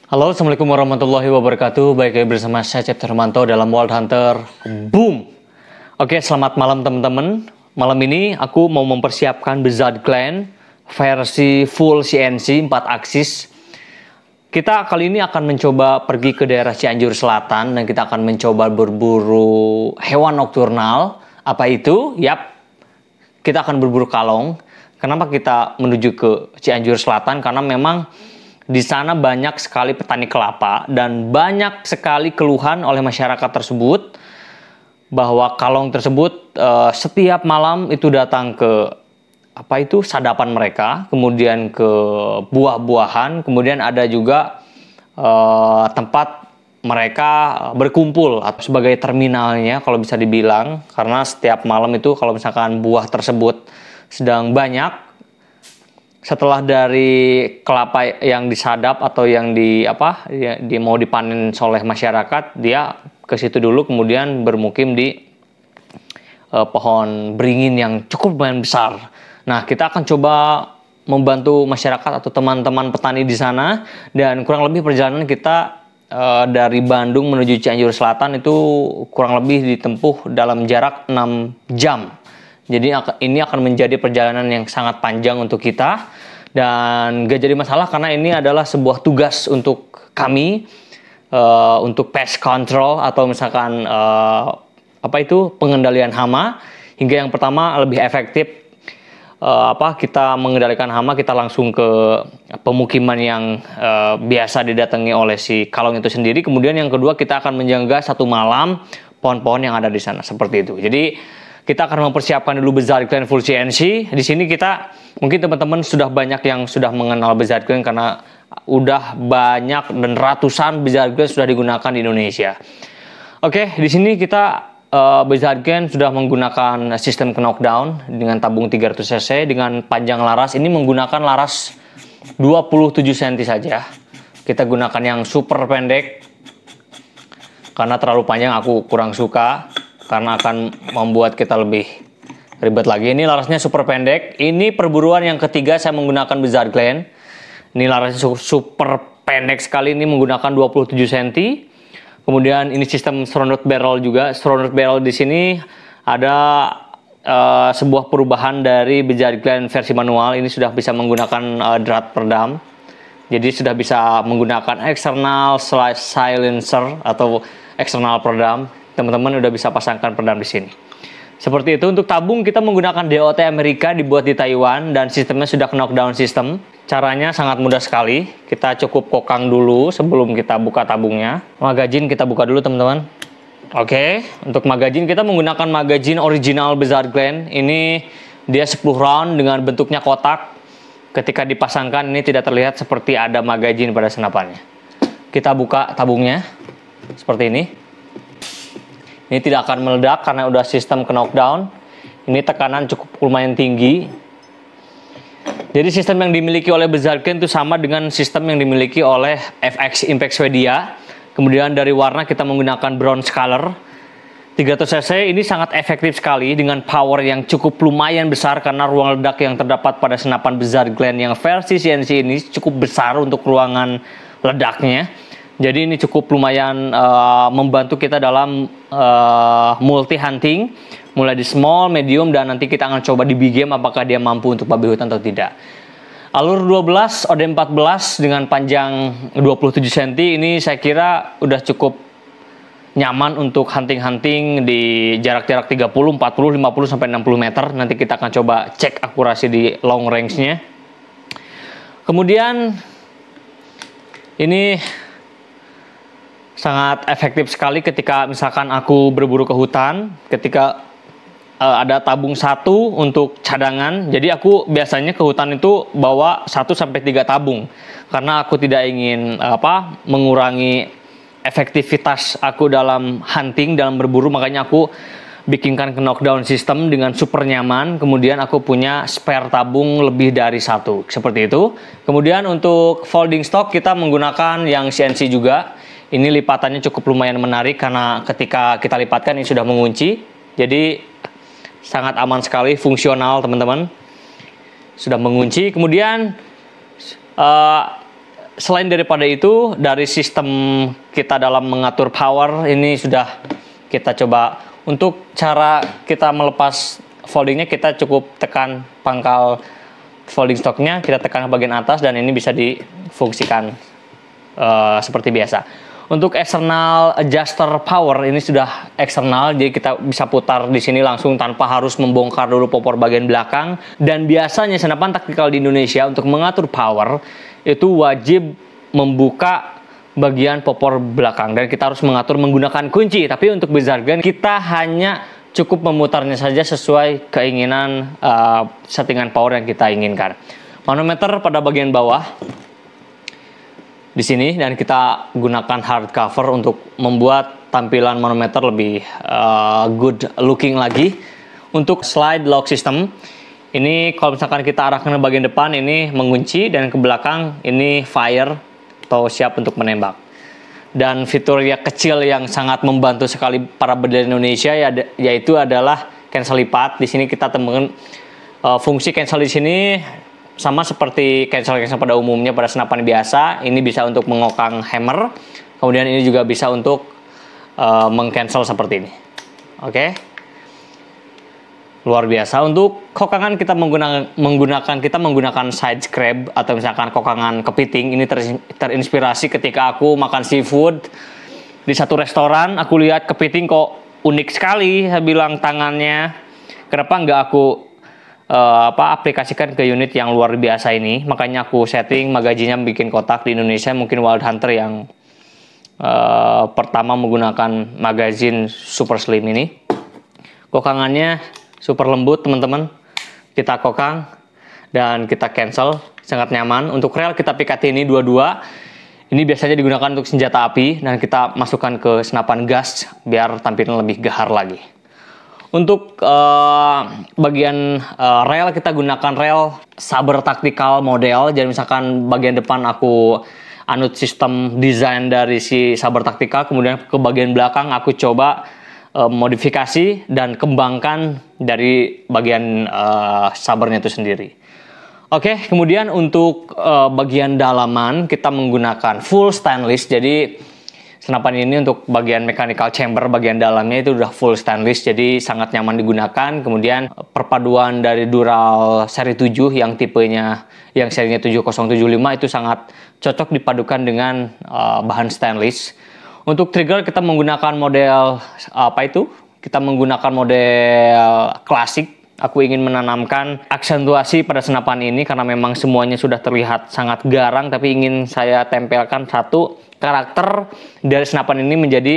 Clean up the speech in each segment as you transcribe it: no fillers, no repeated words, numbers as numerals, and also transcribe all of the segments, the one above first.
Halo, Assalamualaikum warahmatullahi wabarakatuh. Baik lagi bersama saya Cep Hermanto dalam World Hunter Boom. Oke, selamat malam teman-teman. Malam ini aku mau mempersiapkan Blizzard Clan versi full CNC 4 aksis. Kita kali ini akan mencoba pergi ke daerah Cianjur Selatan dan kita akan mencoba berburu hewan nokturnal. Apa itu? Yap, kita akan berburu kalong. Kenapa kita menuju ke Cianjur Selatan? Karena memang di sana banyak sekali petani kelapa dan banyak sekali keluhan oleh masyarakat tersebut bahwa kalong tersebut setiap malam itu datang ke sadapan mereka, kemudian ke buah-buahan, kemudian ada juga tempat mereka berkumpul atau sebagai terminalnya kalau bisa dibilang, karena setiap malam itu kalau misalkan buah tersebut sedang banyak, setelah dari kelapa yang disadap atau yang mau dipanen oleh masyarakat, dia ke situ dulu kemudian bermukim di pohon beringin yang cukup lumayan besar. Nah, kita akan coba membantu masyarakat atau teman-teman petani di sana, dan kurang lebih perjalanan kita dari Bandung menuju Cianjur Selatan itu kurang lebih ditempuh dalam jarak 6 jam. Jadi ini akan menjadi perjalanan yang sangat panjang untuk kita, dan gak jadi masalah karena ini adalah sebuah tugas untuk kami, untuk pest control atau misalkan pengendalian hama. Hingga yang pertama lebih efektif kita mengendalikan hama, kita langsung ke pemukiman yang biasa didatangi oleh si kalong itu sendiri. Kemudian yang kedua, kita akan menjaga satu malam pohon-pohon yang ada di sana, seperti itu. Jadi kita akan mempersiapkan dulu Blizzard Clan full CNC. Di sini kita, mungkin teman-teman sudah banyak yang sudah mengenal Blizzard Clan karena udah banyak dan ratusan Blizzard Clan sudah digunakan di Indonesia. Oke, di sini kita Blizzard Clan sudah menggunakan sistem knockdown dengan tabung 300 cc dengan panjang laras. Ini menggunakan laras 27 cm saja. Kita gunakan yang super pendek karena terlalu panjang aku kurang suka, karena akan membuat kita lebih ribet lagi. Ini larasnya super pendek. Ini perburuan yang ketiga saya menggunakan Blizzard Clan. Ini larasnya super pendek sekali. Ini menggunakan 27 cm. Kemudian ini sistem surrounded barrel juga. Surrounded barrel di sini ada sebuah perubahan dari Blizzard Clan versi manual. Ini sudah bisa menggunakan drat peredam. Jadi sudah bisa menggunakan external silencer atau external peredam. Teman-teman udah bisa pasangkan peredam di sini. Seperti itu. Untuk tabung kita menggunakan DOT Amerika dibuat di Taiwan dan sistemnya sudah knockdown system. Caranya sangat mudah sekali. Kita cukup kokang dulu sebelum kita buka tabungnya. Magazine kita buka dulu teman-teman. Oke, untuk magazine kita menggunakan magazine original Blizzard Clan. Ini dia 10 round dengan bentuknya kotak. Ketika dipasangkan ini tidak terlihat seperti ada magazine pada senapannya. Kita buka tabungnya seperti ini. Ini tidak akan meledak karena udah sistem knockdown. Ini tekanan cukup lumayan tinggi. Jadi sistem yang dimiliki oleh Blizzard Clan itu sama dengan sistem yang dimiliki oleh FX Impact Swedia. Kemudian dari warna kita menggunakan bronze color. 300 cc ini sangat efektif sekali dengan power yang cukup lumayan besar karena ruang ledak yang terdapat pada senapan Blizzard Clan yang versi CNC ini cukup besar untuk ruangan ledaknya. Jadi ini cukup lumayan membantu kita dalam multi hunting, mulai di small, medium, dan nanti kita akan coba di big game apakah dia mampu untuk babi hutan atau tidak. Alur 12 OD14 dengan panjang 27 cm ini saya kira udah cukup nyaman untuk hunting-hunting di jarak-jarak 30, 40, 50 sampai 60 meter. Nanti kita akan coba cek akurasi di long range-nya. Kemudian ini sangat efektif sekali ketika misalkan aku berburu ke hutan, ketika ada tabung satu untuk cadangan. Jadi aku biasanya ke hutan itu bawa 1-3 tabung karena aku tidak ingin mengurangi efektivitas aku dalam hunting, dalam berburu. Makanya aku bikinkan knockdown system dengan super nyaman. Kemudian aku punya spare tabung lebih dari 1 seperti itu. Kemudian untuk folding stock kita menggunakan yang CNC juga. Ini lipatannya cukup lumayan menarik karena ketika kita lipatkan ini sudah mengunci. Jadi sangat aman sekali, fungsional teman-teman. Sudah mengunci. Kemudian selain daripada itu, dari sistem kita dalam mengatur power ini sudah kita coba. Untuk cara kita melepas foldingnya, kita cukup tekan pangkal folding stocknya, kita tekan ke bagian atas dan ini bisa difungsikan seperti biasa. Untuk external adjuster power ini sudah eksternal, jadi kita bisa putar di sini langsung tanpa harus membongkar dulu popor bagian belakang. Dan biasanya senapan taktikal di Indonesia untuk mengatur power itu wajib membuka bagian popor belakang dan kita harus mengatur menggunakan kunci. Tapi untuk bizarre gun kita hanya cukup memutarnya saja sesuai keinginan settingan power yang kita inginkan. Manometer pada bagian bawah di sini, dan kita gunakan hard cover untuk membuat tampilan manometer lebih good looking lagi. Untuk slide lock system ini, kalau misalkan kita arahkan ke bagian depan ini mengunci, dan ke belakang ini fire atau siap untuk menembak. Dan fitur yang kecil yang sangat membantu sekali para bedil Indonesia yaitu adalah cancel lipat. Di sini kita temukan fungsi cancel di sini sama seperti cancel pada umumnya pada senapan biasa. Ini bisa untuk mengokang hammer, kemudian ini juga bisa untuk meng-cancel seperti ini. Oke. Luar biasa. Untuk kokangan kita menggunakan side scrape atau misalkan kokangan kepiting. Ini terinspirasi ketika aku makan seafood di satu restoran, aku lihat kepiting kok unik sekali. Saya bilang tangannya, kenapa nggak aku aplikasikan ke unit yang luar biasa ini. Makanya aku setting magazinnya bikin kotak. Di Indonesia mungkin Wild Hunter yang pertama menggunakan magazin super slim ini. Kokangannya super lembut teman-teman. Kita kokang dan kita cancel, sangat nyaman. Untuk rel kita pikat ini dua-dua. Ini biasanya digunakan untuk senjata api dan kita masukkan ke senapan gas biar tampilan lebih gahar lagi. Untuk bagian rel kita gunakan rel saber taktikal model. Jadi misalkan bagian depan aku anut sistem desain dari si saber taktikal, kemudian ke bagian belakang aku coba modifikasi dan kembangkan dari bagian sabernya itu sendiri. Oke, kemudian untuk bagian dalaman kita menggunakan full stainless. Jadi senapan ini untuk bagian mechanical chamber, bagian dalamnya itu udah full stainless, jadi sangat nyaman digunakan. Kemudian perpaduan dari Dural seri 7 yang tipenya, yang serinya 7075 itu sangat cocok dipadukan dengan bahan stainless. Untuk trigger kita menggunakan model kita menggunakan model klasik. Aku ingin menanamkan aksentuasi pada senapan ini karena memang semuanya sudah terlihat sangat garang, tapi ingin saya tempelkan satu karakter dari senapan ini menjadi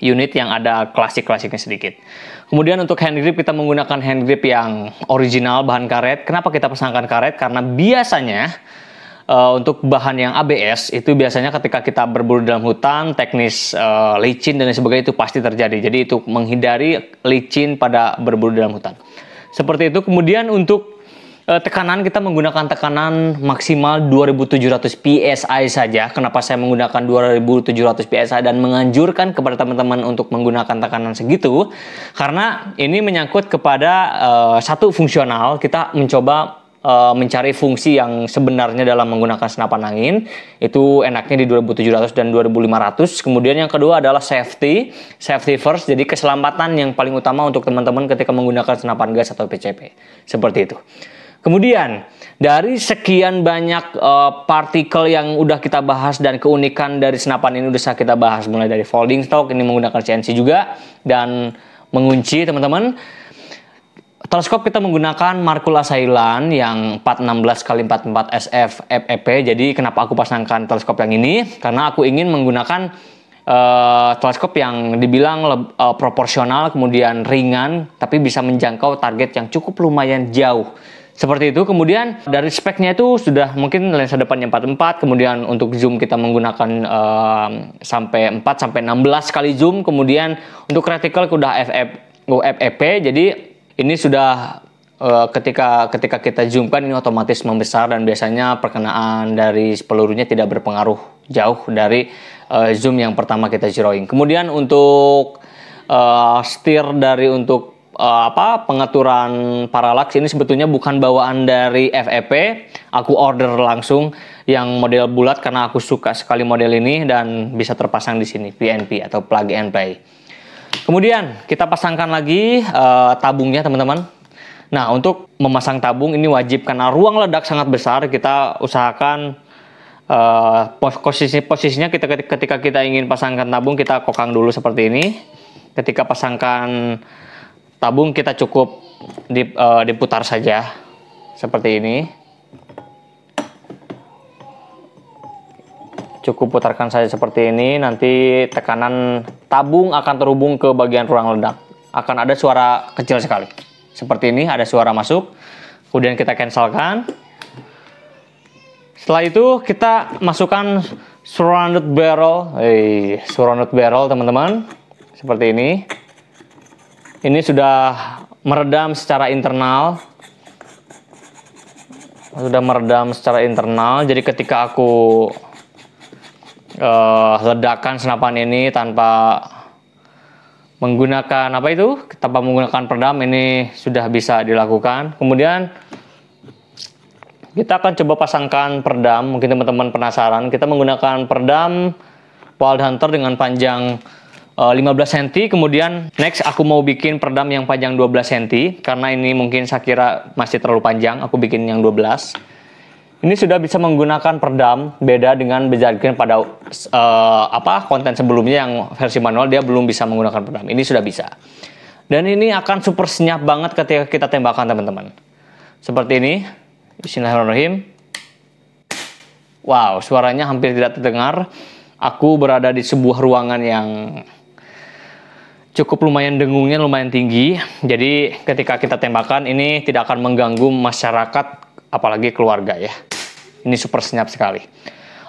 unit yang ada klasik-klasiknya sedikit. Kemudian untuk hand grip kita menggunakan hand grip yang original bahan karet. Kenapa kita pasangkan karet? Karena biasanya untuk bahan yang ABS itu biasanya ketika kita berburu dalam hutan, teknis licin dan sebagainya itu pasti terjadi. Jadi itu menghindari licin pada berburu dalam hutan. Seperti itu. Kemudian untuk tekanan kita menggunakan tekanan maksimal 2700 PSI saja. Kenapa saya menggunakan 2700 PSI dan menganjurkan kepada teman-teman untuk menggunakan tekanan segitu? Karena ini menyangkut kepada satu fungsional. Kita mencoba mencari fungsi yang sebenarnya dalam menggunakan senapan angin. Itu enaknya di 2700 dan 2500. Kemudian yang kedua adalah safety first. Jadi keselamatan yang paling utama untuk teman-teman ketika menggunakan senapan gas atau PCP. Seperti itu. Kemudian dari sekian banyak partikel yang udah kita bahas dan keunikan dari senapan ini udah kita bahas, mulai dari folding stock, ini menggunakan CNC juga, dan mengunci teman-teman. Teleskop kita menggunakan Markula Ceylan yang 416x44 SF FEP. Jadi kenapa aku pasangkan teleskop yang ini? Karena aku ingin menggunakan teleskop yang dibilang proporsional, kemudian ringan, tapi bisa menjangkau target yang cukup lumayan jauh. Seperti itu. Kemudian dari speknya itu sudah mungkin lensa depannya 44, kemudian untuk zoom kita menggunakan sampai 4-16 kali zoom, kemudian untuk reticle udah FEP. Jadi ini sudah ketika kita zoomkan ini otomatis membesar dan biasanya perkenaan dari pelurunya tidak berpengaruh jauh dari zoom yang pertama kita zeroing. Kemudian untuk steer dari untuk pengaturan parallax ini sebetulnya bukan bawaan dari FEP. Aku order langsung yang model bulat karena aku suka sekali model ini dan bisa terpasang di sini, PNP atau plug and play. Kemudian kita pasangkan lagi tabungnya teman-teman. Nah, untuk memasang tabung ini wajib karena ruang ledak sangat besar. Kita usahakan posisinya ketika kita ingin pasangkan tabung, kita kokang dulu seperti ini. Ketika pasangkan tabung, kita cukup diputar saja seperti ini. Cukup putarkan saja seperti ini. Nanti tekanan tabung akan terhubung ke bagian ruang ledak. Akan ada suara kecil sekali seperti ini, ada suara masuk. Kemudian kita cancelkan. Setelah itu kita masukkan surrounded barrel teman-teman, seperti ini. Ini sudah meredam secara internal. Jadi ketika aku ledakan senapan ini tanpa menggunakan peredam, ini sudah bisa dilakukan. Kemudian kita akan coba pasangkan peredam. Mungkin teman-teman penasaran, kita menggunakan peredam Wild Hunter dengan panjang 15 cm. Kemudian next aku mau bikin peredam yang panjang 12 cm karena ini mungkin saya kira masih terlalu panjang. Aku bikin yang 12. Ini sudah bisa menggunakan peredam, beda dengan berdasarkan pada konten sebelumnya yang versi manual dia belum bisa menggunakan peredam. Ini sudah bisa. Dan ini akan super senyap banget ketika kita tembakan teman-teman. Seperti ini. Bismillahirrahmanirrahim. Wow, suaranya hampir tidak terdengar. Aku berada di sebuah ruangan yang cukup lumayan dengungnya, lumayan tinggi. Jadi ketika kita tembakan ini tidak akan mengganggu masyarakat, apalagi keluarga ya. Ini super senyap sekali.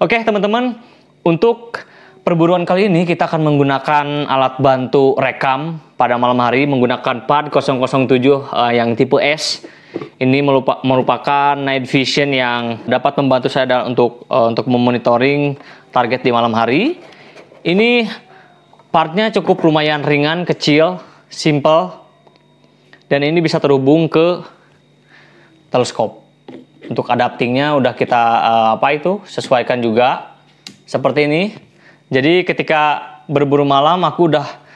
Oke teman-teman, untuk perburuan kali ini kita akan menggunakan alat bantu rekam pada malam hari menggunakan PAD 007 yang tipe S. Ini merupakan night vision yang dapat membantu saya untuk memonitoring target di malam hari. Ini partnya cukup lumayan ringan, kecil, simple, dan ini bisa terhubung ke teleskop. Untuk adaptingnya udah kita sesuaikan juga seperti ini. Jadi ketika berburu malam aku udah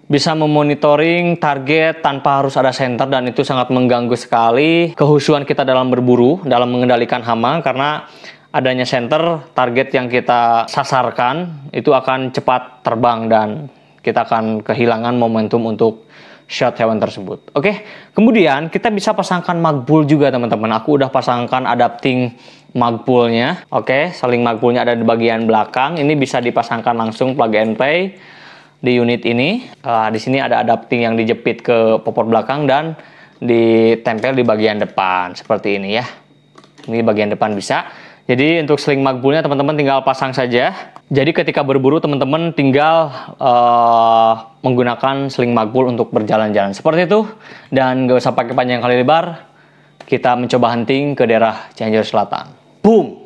bisa memonitoring target tanpa harus ada senter, dan itu sangat mengganggu sekali kehusuan kita dalam berburu, dalam mengendalikan hama, karena adanya senter, target yang kita sasarkan itu akan cepat terbang dan kita akan kehilangan momentum untuk shot hewan tersebut. Oke, kemudian kita bisa pasangkan magbul juga teman-teman. Aku udah pasangkan adapting magbulnya. Oke, saling magbulnya ada di bagian belakang. Ini bisa dipasangkan langsung plug and play di unit ini. Di sini ada adapting yang dijepit ke popor belakang dan ditempel di bagian depan seperti ini ya. Ini bagian depan bisa. Jadi untuk sling magbulnya teman-teman tinggal pasang saja. Jadi ketika berburu teman-teman tinggal menggunakan sling magbul untuk berjalan-jalan seperti itu, dan gak usah pakai panjang kali lebar. Kita mencoba hunting ke daerah Cianjur Selatan. Boom!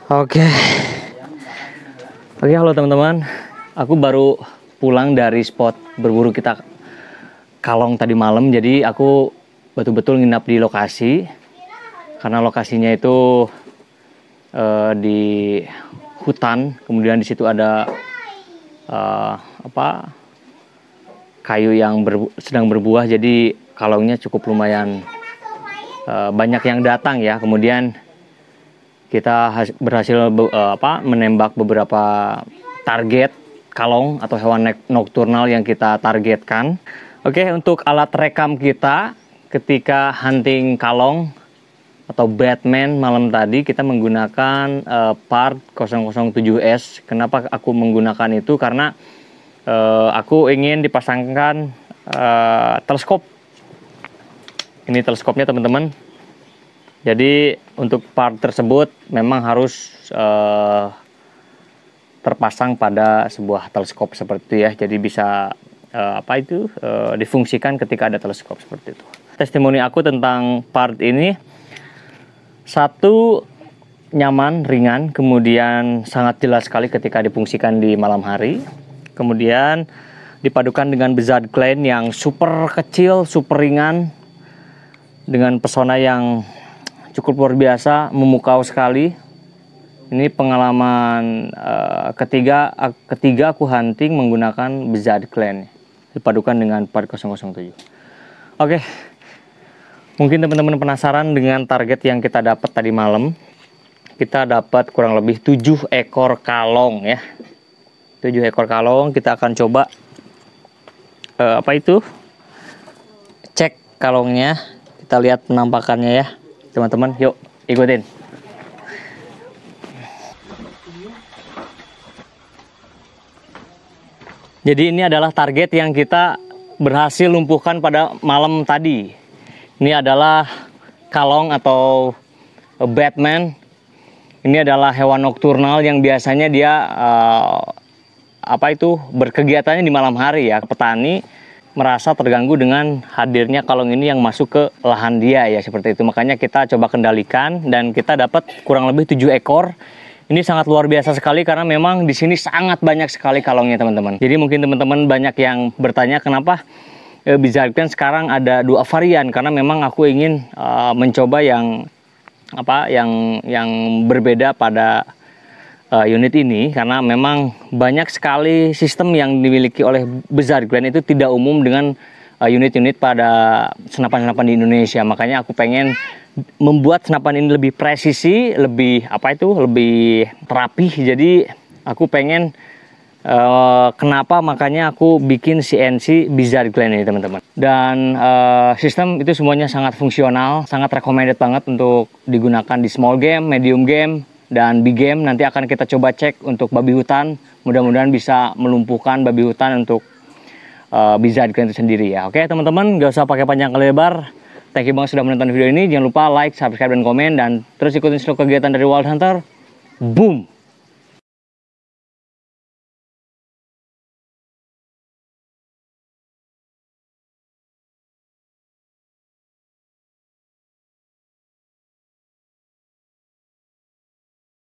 Oke, halo teman-teman. Aku baru pulang dari spot berburu kita kalong tadi malam. Jadi aku betul-betul nginap di lokasi karena lokasinya itu di hutan. Kemudian di situ ada kayu yang sedang berbuah. Jadi kalongnya cukup lumayan banyak yang datang ya. Kemudian kita berhasil menembak beberapa target kalong atau hewan nokturnal yang kita targetkan. Oke, untuk alat rekam kita ketika hunting kalong atau Batman malam tadi kita menggunakan part 007S. Kenapa aku menggunakan itu? Karena aku ingin dipasangkan teleskop. Ini teleskopnya teman-teman. Jadi untuk part tersebut memang harus terpasang pada sebuah teleskop seperti itu ya. Jadi bisa difungsikan ketika ada teleskop seperti itu. Testimoni aku tentang part ini, satu, nyaman, ringan, kemudian sangat jelas sekali ketika difungsikan di malam hari. Kemudian dipadukan dengan Buzzard Clan yang super kecil, super ringan, dengan pesona yang cukup luar biasa, memukau sekali. Ini pengalaman ketiga aku hunting menggunakan Buzzard Clan dipadukan dengan part 007. Oke, mungkin teman-teman penasaran dengan target yang kita dapat tadi malam. Kita dapat kurang lebih 7 ekor kalong ya. 7 ekor kalong. Kita akan coba cek kalongnya. Kita lihat penampakannya ya teman-teman, yuk ikutin. Jadi ini adalah target yang kita berhasil lumpuhkan pada malam tadi. Ini adalah kalong atau Batman. Ini adalah hewan nokturnal yang biasanya dia berkegiatannya di malam hari ya. Petani merasa terganggu dengan hadirnya kalong ini yang masuk ke lahan dia ya, seperti itu. Makanya kita coba kendalikan dan kita dapat kurang lebih 7 ekor. Ini sangat luar biasa sekali karena memang di sini sangat banyak sekali kalongnya teman-teman. Jadi mungkin teman-teman banyak yang bertanya kenapa Buzzard Clan sekarang ada 2 varian, karena memang aku ingin mencoba yang berbeda pada unit ini, karena memang banyak sekali sistem yang dimiliki oleh Buzzard Clan itu tidak umum dengan unit-unit pada senapan-senapan di Indonesia. Makanya aku pengen membuat senapan ini lebih presisi, lebih terapih. Jadi aku pengen makanya aku bikin CNC Buzzard Clan ini teman-teman. Dan sistem itu semuanya sangat fungsional, sangat recommended banget untuk digunakan di small game, medium game, dan big game. Nanti akan kita coba cek untuk babi hutan. Mudah-mudahan bisa melumpuhkan babi hutan untuk Buzzard Clan itu sendiri ya. Oke teman-teman, gak usah pakai panjang kali lebar. Thank you banget sudah menonton video ini. Jangan lupa like, subscribe, dan komen. Dan terus ikutin seluruh kegiatan dari Wild Hunter. Boom!